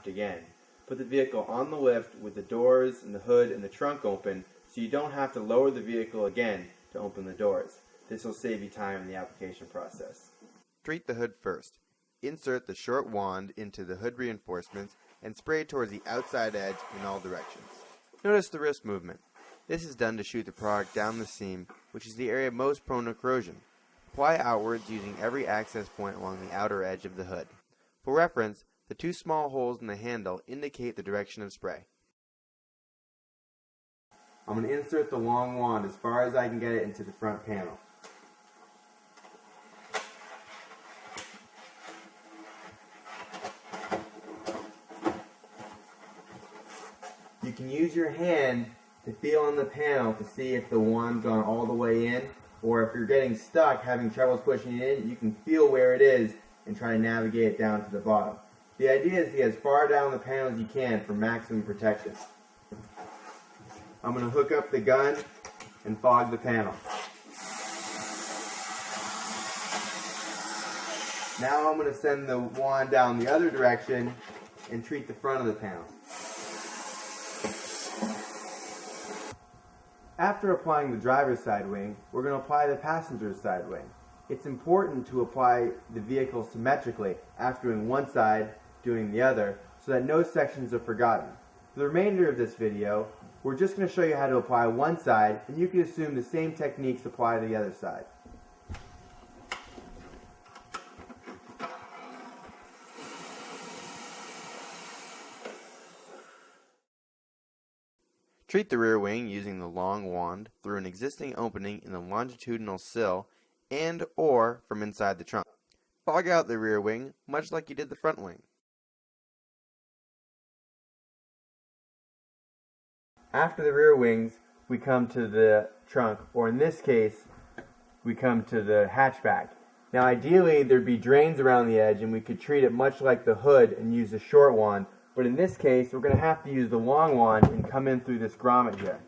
lift again. Put the vehicle on the lift with the doors and the hood and the trunk open so you don't have to lower the vehicle again to open the doors. This will save you time in the application process. Treat the hood first. Insert the short wand into the hood reinforcements and spray towards the outside edge in all directions. Notice the wrist movement. This is done to shoot the product down the seam, which is the area most prone to corrosion. Apply outwards using every access point along the outer edge of the hood. For reference, the two small holes in the handle indicate the direction of spray. I'm going to insert the long wand as far as I can get it into the front panel. You can use your hand to feel on the panel to see if the wand's gone all the way in, or if you're getting stuck, having troubles pushing it in, you can feel where it is and try to navigate it down to the bottom. The idea is to get as far down the panel as you can for maximum protection. I'm going to hook up the gun and fog the panel. Now I'm going to send the wand down the other direction and treat the front of the panel. After applying the driver's side wing, we're going to apply the passenger's side wing. It's important to apply the vehicle symmetrically after doing one side, doing the other, so that no sections are forgotten. For the remainder of this video, we're just going to show you how to apply one side, and you can assume the same techniques apply to the other side. Treat the rear wing using the long wand through an existing opening in the longitudinal sill and or from inside the trunk. Fog out the rear wing much like you did the front wing. After the rear wings, we come to the trunk, or in this case, we come to the hatchback. Now ideally there'd be drains around the edge and we could treat it much like the hood and use a short wand, but in this case we're going to have to use the long wand and come in through this grommet here.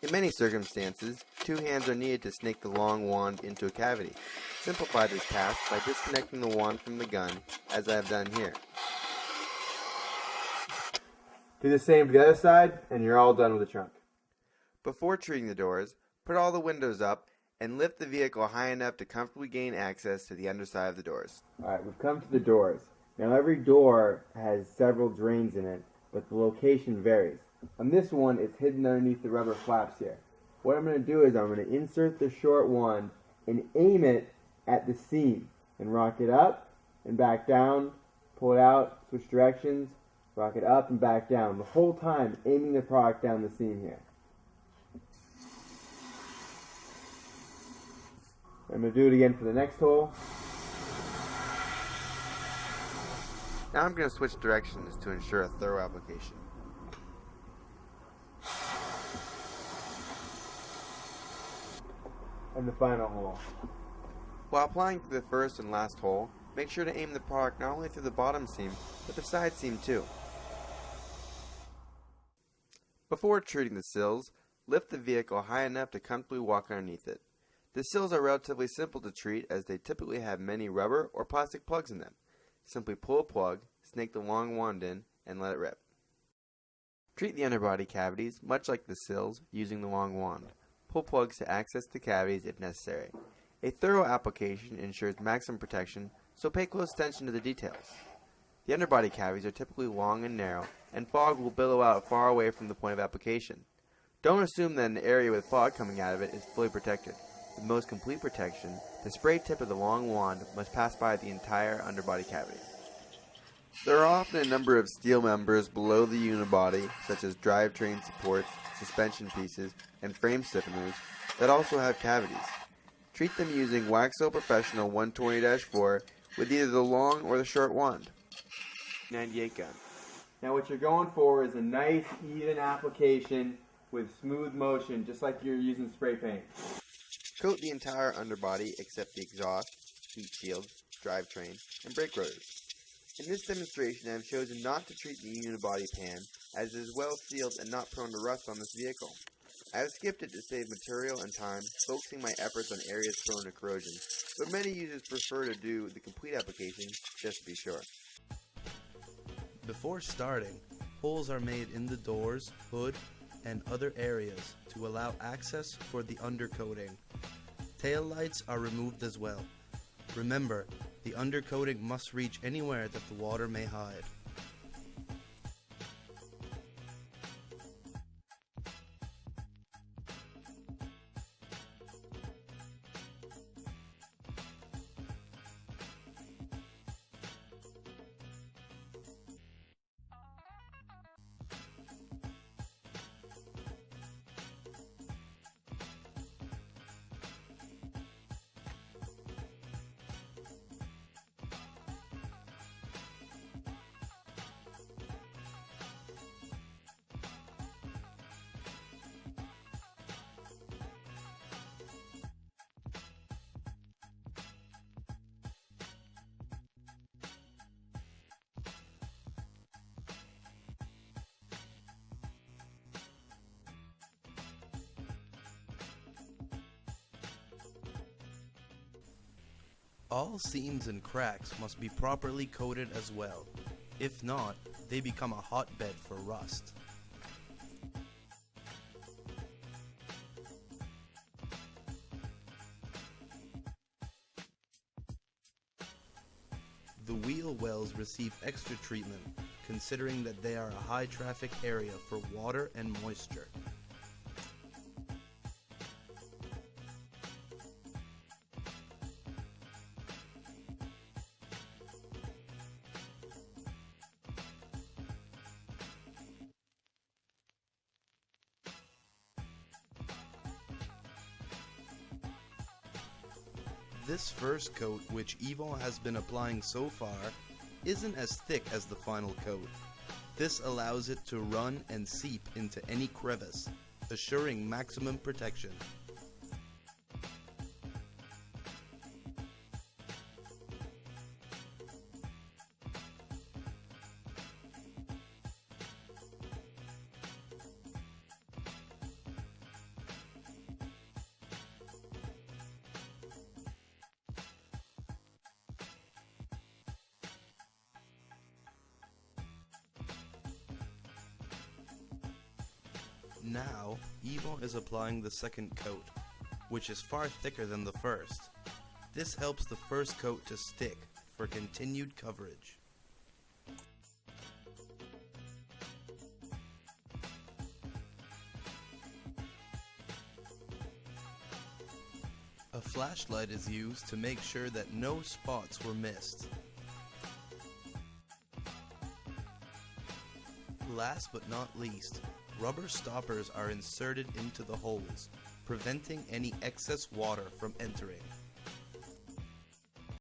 In many circumstances, two hands are needed to snake the long wand into a cavity. Simplify this task by disconnecting the wand from the gun, as I have done here. Do the same to the other side, and you're all done with the trunk. Before treating the doors, put all the windows up and lift the vehicle high enough to comfortably gain access to the underside of the doors. Alright, we've come to the doors. Now every door has several drains in it, but the location varies. On this one, it's hidden underneath the rubber flaps here. What I'm going to do is I'm going to insert the short wand and aim it at the seam and rock it up and back down, pull it out, switch directions, rock it up and back down, the whole time aiming the product down the seam here. I'm going to do it again for the next hole. Now I'm going to switch directions to ensure a thorough application. And the final hole. While applying to the first and last hole, make sure to aim the product not only through the bottom seam, but the side seam too. Before treating the sills, lift the vehicle high enough to comfortably walk underneath it. The sills are relatively simple to treat as they typically have many rubber or plastic plugs in them. Simply pull a plug, snake the long wand in, and let it rip. Treat the underbody cavities much like the sills using the long wand. Pull plugs to access the cavities if necessary. A thorough application ensures maximum protection, so pay close attention to the details. The underbody cavities are typically long and narrow, and fog will billow out far away from the point of application. Don't assume that an area with fog coming out of it is fully protected. For the most complete protection, the spray tip of the long wand must pass by the entire underbody cavity. There are often a number of steel members below the unibody, such as drivetrain supports, suspension pieces, and frame stiffeners, that also have cavities. Treat them using Waxo Professional 120-4 with either the long or the short wand. 98 gun. Now what you're going for is a nice even application with smooth motion, just like you're using spray paint. Coat the entire underbody except the exhaust, heat shield, drivetrain, and brake rotors. In this demonstration I have chosen not to treat the unibody pan as it is well sealed and not prone to rust on this vehicle. I have skipped it to save material and time, focusing my efforts on areas prone to corrosion, but many users prefer to do the complete application just to be sure. Before starting, holes are made in the doors, hood, and other areas to allow access for the undercoating. Tail lights are removed as well. Remember, the undercoating must reach anywhere that the water may hide. All seams and cracks must be properly coated as well. If not, they become a hotbed for rust. The wheel wells receive extra treatment, considering that they are a high traffic area for water and moisture. This first coat, which Yvon has been applying so far, isn't as thick as the final coat. This allows it to run and seep into any crevice, assuring maximum protection. Now, Yvon is applying the second coat, which is far thicker than the first. This helps the first coat to stick for continued coverage. A flashlight is used to make sure that no spots were missed. Last but not least, rubber stoppers are inserted into the holes, preventing any excess water from entering.